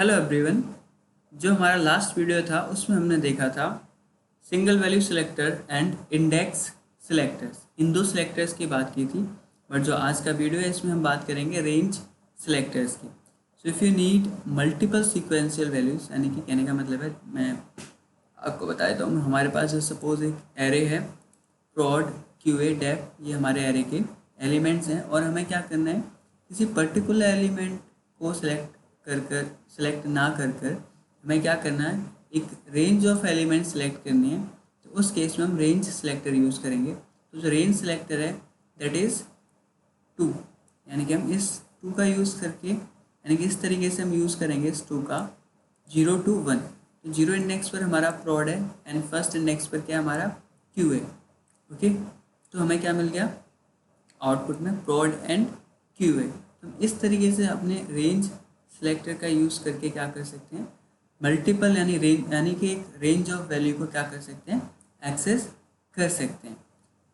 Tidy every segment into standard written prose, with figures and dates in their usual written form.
Hello everyone. जो हमारा last video था उसमें हमने देखा था single value selector and index selectors, इन दो सिलेक्टर्स की बात की थी। बट जो आज का वीडियो है इसमें हम बात करेंगे रेंज सिलेक्टर्स की। So if you need multiple sequential values, यानी कि कहने का मतलब है, मैं आपको बता देता हूँ। हमारे पास जो सपोज एक एरे है, प्रॉड क्यूए डेफ, ये हमारे एरे के एलिमेंट्स हैं और हमें क्या करना है, किसी पर्टिकुलर एलिमेंट को सेलेक्ट ना कर हमें क्या करना है, एक रेंज ऑफ एलिमेंट सेलेक्ट करनी है। तो उस केस में हम रेंज सेलेक्टर यूज़ करेंगे। तो जो रेंज सेलेक्टर है दैट इज़ 2, यानी कि हम इस 2 का यूज़ करके, यानी कि इस तरीके से हम यूज़ करेंगे इस 2 का 0 to 1। तो 0 इंडेक्स पर हमारा प्रॉड है एंड फर्स्ट इंडेक्स पर क्या हमारा क्यू है। ओके, तो हमें क्या मिल गया आउटपुट में, प्रॉड एंड क्यू है। तो इस तरीके से अपने रेंज सेलेक्टर का यूज़ करके क्या कर सकते हैं, मल्टीपल यानी रेंज, यानी कि एक रेंज ऑफ वैल्यू को क्या कर सकते हैं, एक्सेस कर सकते हैं।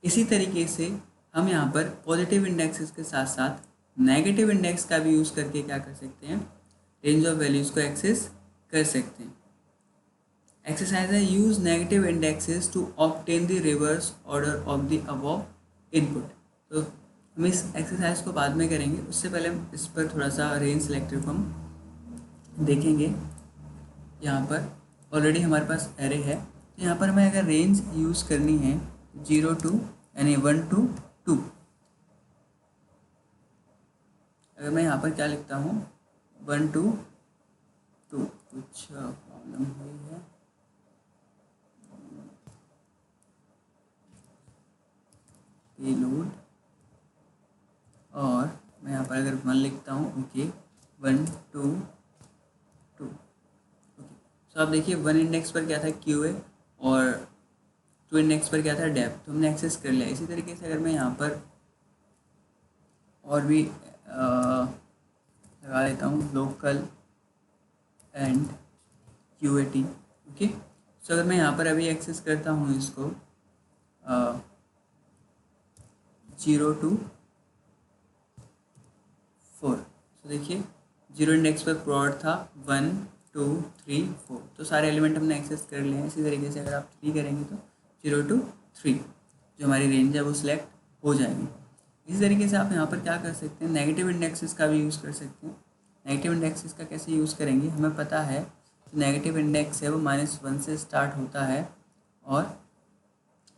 इसी तरीके से हम यहाँ पर पॉजिटिव इंडेक्सेस के साथ साथ नेगेटिव इंडेक्स का भी यूज़ करके क्या कर सकते हैं, रेंज ऑफ वैल्यूज़ को एक्सेस कर सकते हैं। एक्सरसाइज है, use negative indexes to obtain the reverse order of the above input. तो हम इस एक्सरसाइज को बाद में करेंगे, उससे पहले हम इस पर थोड़ा सा रेंज सेलेक्टर को हम देखेंगे। यहाँ पर ऑलरेडी हमारे पास एरे है, तो यहाँ पर हमें अगर रेंज यूज़ करनी है 0 to यानी 1 to 2, अगर मैं यहाँ पर क्या लिखता हूँ 1 to 2, कुछ प्रॉब्लम हुई है, पेलोड, और मैं यहाँ पर अगर 1 लिखता हूँ, ओके 1 2 2। ओके, सो आप देखिए 1 इंडेक्स पर क्या था क्यू है और 2 इंडेक्स पर क्या था डेप, तो हमने एक्सेस कर लिया। इसी तरीके से अगर मैं यहाँ पर और भी लगा लेता हूँ local and Q A T. Okay, so अगर मैं यहाँ पर अभी एक्सेस करता हूँ इसको 0 to 4, तो देखिए 0 इंडेक्स पर प्रॉड था 1 2 3 4, तो सारे एलिमेंट हमने एक्सेस कर लिए हैं। इसी तरीके से अगर आप 3 करेंगे तो 0 to 3 जो हमारी रेंज है वो सिलेक्ट हो जाएगी। इसी तरीके से आप यहाँ पर क्या कर सकते हैं, नेगेटिव इंडेक्सेस का भी यूज़ कर सकते हैं। नेगेटिव इंडेक्सेस का कैसे यूज़ करेंगे, हमें पता है कि नेगेटिव इंडेक्स है वो -1 से स्टार्ट होता है और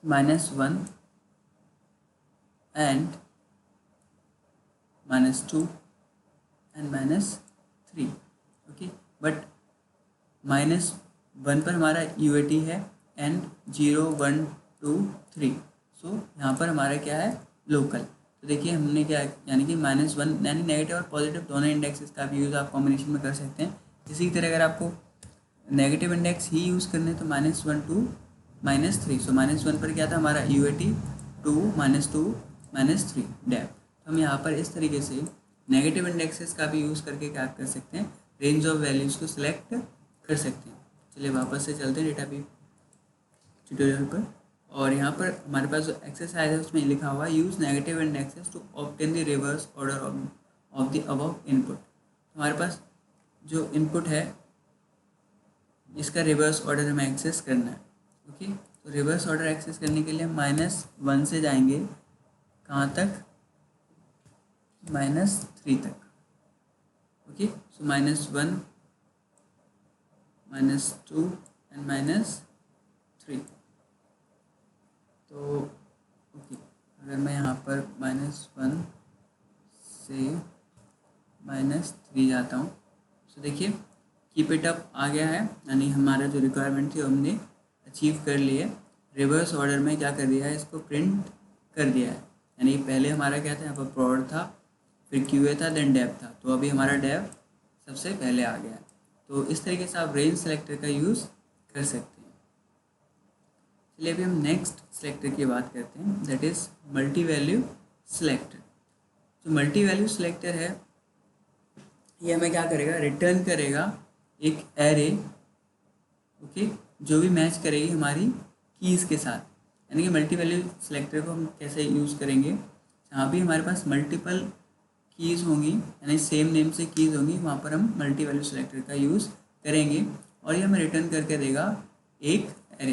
-1 एंड -2 एंड -3। ओके, बट -1 पर हमारा यूएटी है एंड 0 1 2 3, सो यहाँ पर हमारा क्या है लोकल। तो देखिए हमने क्या, यानी कि -1 यानी नेगेटिव और पॉजिटिव दोनों इंडेक्सेस का भी यूज़ आप कॉम्बिनेशन में कर सकते हैं। इसी तरह अगर आपको नेगेटिव इंडेक्स ही यूज़ करने तो -1 to -3, सो -1 पर क्या था हमारा यूएटी, 2 -2 -3 डेप। तो हम यहाँ पर इस तरीके से नेगेटिव इंडेक्सेस का भी यूज़ करके क्या कर सकते हैं, रेंज ऑफ वैल्यूज़ को सिलेक्ट कर सकते हैं। चलिए वापस से चलते हैं डेटा भी ट्यूटोरियल पर, और यहाँ पर हमारे पास जो एक्सरसाइज है उसमें लिखा हुआ है, use negative indexes to obtain the reverse order of the above input. हमारे पास जो इनपुट है इसका रिवर्स ऑर्डर हमें एक्सेस करना है। ओके, तो रिवर्स ऑर्डर एक्सेस करने के लिए हम -1 से जाएंगे कहाँ तक, -3 तक। Okay, so -1 -2 and -3। तो ओके, अगर मैं यहाँ पर -1 से -3 जाता हूँ, तो देखिए कीप इट अप आ गया है, यानी हमारा जो रिक्वायरमेंट थी हमने अचीव कर ली है। रिवर्स ऑर्डर में क्या कर दिया है, इसको प्रिंट कर दिया है। यानी पहले हमारा क्या था, यहाँ पर प्रॉड था, फिर क्यूए था, देन डेप था, तो अभी हमारा डेप सबसे पहले आ गया है। तो इस तरीके से आप रेंज सेलेक्टर का यूज़ कर सकते हैं। चलिए अभी हम नेक्स्ट सेलेक्टर की बात करते हैं, that is multi value selector. जो मल्टी वैल्यू सेलेक्टर है ये हमें क्या करेगा, रिटर्न करेगा एक एरे, ओके, जो भी मैच करेगी हमारी कीज़ के साथ। यानी कि मल्टी वैल्यू सेलेक्टर को हम कैसे यूज़ करेंगे, जहाँ भी हमारे पास मल्टीपल कीज़ होंगी, यानी सेम नेम से कीज़ होंगी, वहाँ पर हम मल्टी वैल्यू सिलेक्टर का यूज़ करेंगे और ये हमें रिटर्न करके देगा एक एरे।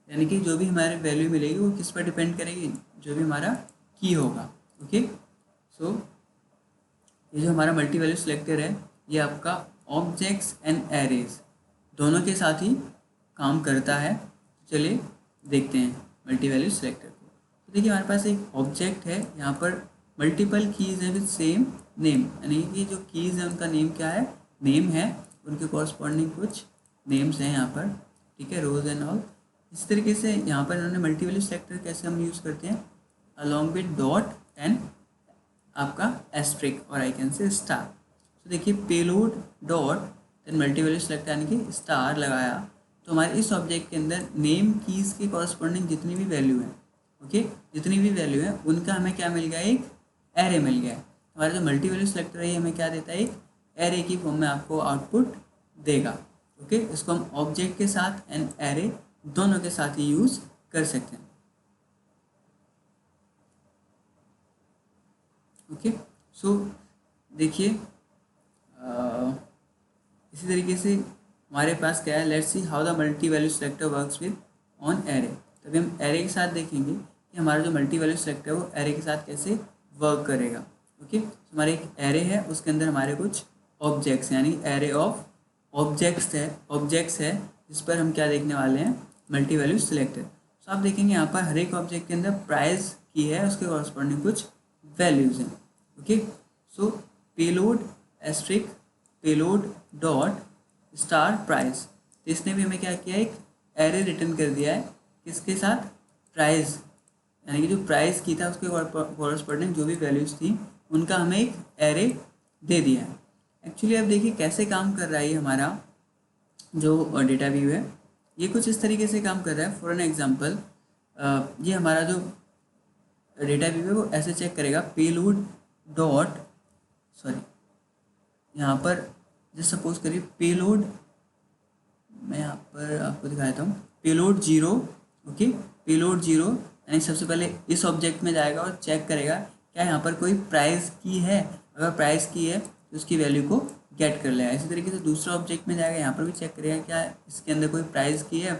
यानी कि जो भी हमारी वैल्यू मिलेगी वो किस पर डिपेंड करेगी, जो भी हमारा की होगा। ओके, सो ये जो हमारा मल्टी वैल्यू सिलेक्टर है ये आपका ऑब्जेक्ट्स एंड एरेज दोनों के साथ ही काम करता है। चलिए देखते हैं मल्टी वैल्यू सिलेक्टर को। तो देखिए हमारे पास एक ऑब्जेक्ट है, यहाँ पर मल्टीपल कीज़ हैं विद सेम नेम, यानी कि जो कीज़ हैं उनका नेम क्या है, नेम है, उनके कॉरस्पॉन्डिंग कुछ नेम्स हैं यहाँ पर, ठीक है, रोज एंड ऑल। इस तरीके से यहाँ पर इन्होंने मल्टी वैल्यू सिलेक्टर कैसे हम यूज़ करते हैं, अलॉन्ग विद डॉट एंड आपका एस्ट्रिक और आई कैन से स्टार। तो देखिए payload dot then multi value selector यानी कि स्टार लगाया, तो हमारे इस ऑब्जेक्ट के अंदर नेम कीज़ के कॉरस्पॉन्डिंग जितनी भी वैल्यू है, ओके, जितनी भी वैल्यू है उनका हमें क्या मिल गया, एक एरे मिल गया है। हमारा जो मल्टी वैल्यू सिलेक्टर है ये हमें क्या देता है, एक एरे की फॉर्म में आपको आउटपुट देगा। ओके, इसको हम ऑब्जेक्ट के साथ एंड एरे दोनों के साथ ही यूज़ कर सकते हैं। ओके, सो देखिए इसी तरीके से हमारे पास क्या है, let's see how the multi value selector works with on array. तभी हम एरे के साथ देखेंगे कि हमारा जो मल्टी वैल्यू सिलेक्टर है वो एरे के साथ कैसे वर्क करेगा। ओके, हमारे एक एरे है, उसके अंदर हमारे कुछ ऑब्जेक्ट्स यानी एरे ऑफ ऑब्जेक्ट्स है जिस पर हम क्या देखने वाले हैं, मल्टी वैल्यू सिलेक्टर। तो आप देखेंगे यहाँ पर हर एक ऑब्जेक्ट के अंदर प्राइस की है, उसके कॉरस्पॉन्डिंग कुछ वैल्यूज़ हैं। Okay, so payload asterisk payload dot star price, तो इसने भी हमें क्या किया, एक एरे रिटर्न कर दिया है, किसके साथ, प्राइस, यानी कि जो प्राइस की था उसके कॉरस्पॉन्डिंग जो भी वैल्यूज़ थी उनका हमें एक एरे दे दिया है। एक्चुअली अब देखिए कैसे काम कर रहा है ये हमारा जो डेटा व्यू है, ये कुछ इस तरीके से काम कर रहा है। फॉर एन एग्जांपल ये हमारा जो डेटा व्यू है वो ऐसे चेक करेगा, पेलोड डॉट सॉरी यहाँ पर जैसे सपोज करिए पेलोड, मैं यहाँ पर आपको दिखा देता हूँ, पेलोड 0। ओके, पेलोड 0 यानी सबसे पहले इस ऑब्जेक्ट में जाएगा और चेक करेगा क्या यहाँ पर कोई प्राइस की है, अगर प्राइस की है तो उसकी वैल्यू को गेट कर लेगा। इसी तरीके से दूसरा ऑब्जेक्ट में जाएगा, यहाँ पर भी चेक करेगा क्या इसके अंदर कोई प्राइस की है,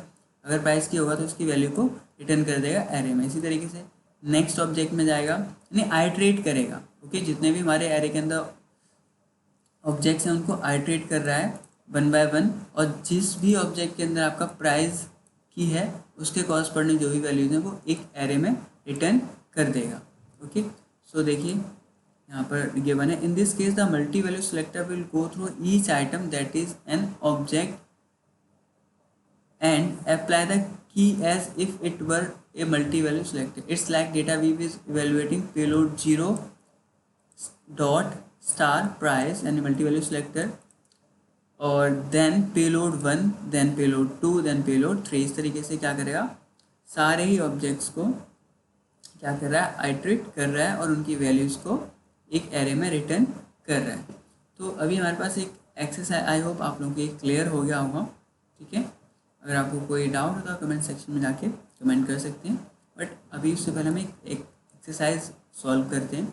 अगर प्राइस की होगा तो उसकी वैल्यू को रिटर्न कर देगा एरे में। इसी तरीके से नेक्स्ट ऑब्जेक्ट में जाएगा, यानी आइट्रेट करेगा। ओके, जितने भी हमारे एरे के अंदर ऑब्जेक्ट्स हैं उनको आइट्रेट कर रहा है 1 बाय 1, और जिस भी ऑब्जेक्ट के अंदर आपका प्राइस की है उसके कॉरस्पॉन्डिंग जो भी वैल्यूज हैं वो एक एरे में रिटर्न कर देगा। ओके, सो देखिए यहाँ पर गिवन है, in this case the multi value selector will go through each item that is an object and apply the key as if it were a multi-value selector. It's like data weave is evaluating payload 0 dot star price and multi-value selector, और then payload 1, then payload 2, then payload 3। इस तरीके से क्या करेगा, सारे ही objects को क्या कर रहा है, आइट्रेट कर रहा है और उनकी वैल्यूज़ को एक एरे में रिटर्न कर रहा है। तो अभी हमारे पास एक एक्सरसाइज, आई होप आप लोगों को ये क्लियर हो गया होगा। ठीक है, अगर आपको कोई डाउट हो तो कमेंट सेक्शन में जाके कमेंट कर सकते हैं, बट अभी उससे पहले हम एक एक्सरसाइज सॉल्व करते हैं।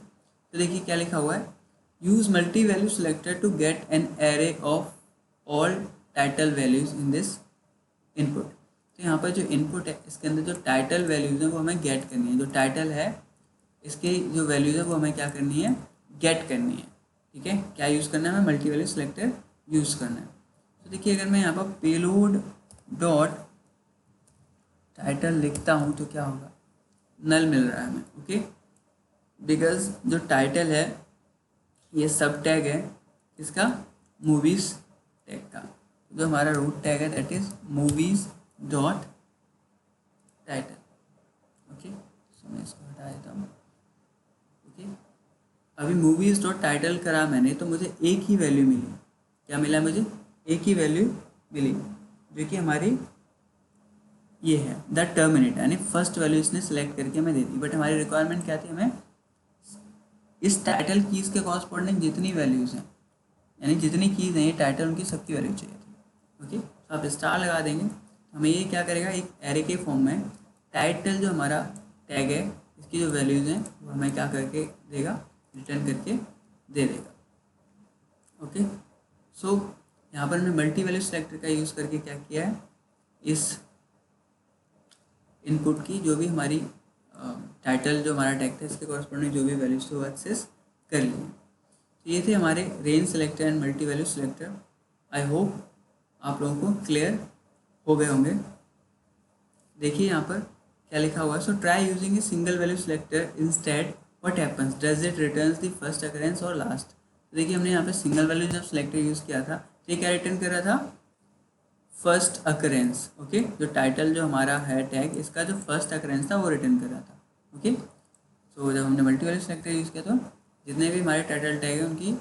तो देखिए क्या लिखा हुआ है, use multi value selector to get an array of all title values in this input. तो यहाँ पर जो इनपुट है इसके अंदर जो टाइटल वैल्यूज़ हैं वो हमें गेट करनी है, जो टाइटल है इसकी जो वैल्यूज़ है वो हमें क्या करनी है, गेट करनी है। ठीक है, क्या यूज़ करना है, हमें मल्टी वैल्यू सिलेक्टर यूज़ करना है। तो देखिए अगर मैं यहाँ पर पेलोड डॉट टाइटल लिखता हूँ तो क्या होगा, नल मिल रहा है हमें। ओके, बिकॉज जो टाइटल है ये सब टैग है इसका, मूवीज़ टैग का, जो हमारा रूट टैग है that is movies dot title. Okay, so मैं इसको हटा देता हूँ। ओके, अभी मूवीज़ डॉट टाइटल करा मैंने तो मुझे एक ही वैल्यू मिली, क्या मिला मुझे, एक ही वैल्यू मिली जो कि हमारी ये है द टर्मिनेट, यानी फर्स्ट वैल्यू इसने सेलेक्ट करके हमें दे दी। बट हमारी रिक्वायरमेंट क्या थी, हमें इस टाइटल कीज़ के कॉरस्पॉन्डिंग जितनी वैल्यूज़ हैं, यानी जितनी कीज़ हैं ये टाइटल उनकी सबकी वैल्यू चाहिए थी। ओके, तो आप स्टार लगा देंगे, हमें ये क्या करेगा, एक एरे के फॉर्म में टाइटल जो हमारा टैग है इसकी उसकी जो वैल्यूज़ हैं वो हमें क्या करके देगा, रिटर्न करके दे देगा। ओके, सो यहाँ पर हमने मल्टी वैल्यू सिलेक्टर का यूज़ करके क्या किया है, इस इनपुट की जो भी हमारी टाइटल जो हमारा टैग था इसके कॉरस्पॉन्डिंग जो भी वैल्यूज थे वो एक्सेस कर लिए। तो ये थे हमारे range selector and multi value selector. I hope आप लोगों को क्लियर हो गए होंगे। देखिए यहाँ पर क्या लिखा हुआ है, so try using a single value selector instead, what happens, does it returns the first occurrence और लास्ट। तो देखिए हमने यहाँ पे सिंगल वैल्यू जब सिलेक्टर यूज़ किया था तो ये क्या रिटर्न कर रहा था, फर्स्ट अकरेंस। ओके, जो टाइटल जो हमारा है टैग इसका जो फर्स्ट अकरेंस था वो रिटर्न कर रहा था। ओके, सो जब हमने मल्टी वैल्यू सिलेक्टर यूज़ किया तो जितने भी हमारे टाइटल टैग हैं उनकी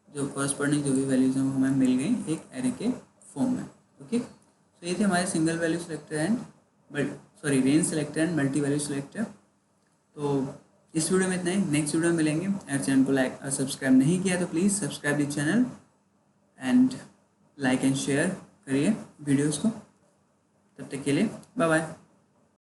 जो कॉरस्पॉन्डिंग जो भी वैल्यूज हैं वो हमें मिल गई एक एरे के फॉर्म में। ओके, तो ये थे हमारे single value selector and range selector and multi value selector. तो इस वीडियो में इतना ही, नेक्स्ट वीडियो में मिलेंगे। अगर चैनल को लाइक और सब्सक्राइब नहीं किया तो please subscribe the channel and like and share करिए वीडियोज़ को। तब तक के लिए बाय बाय।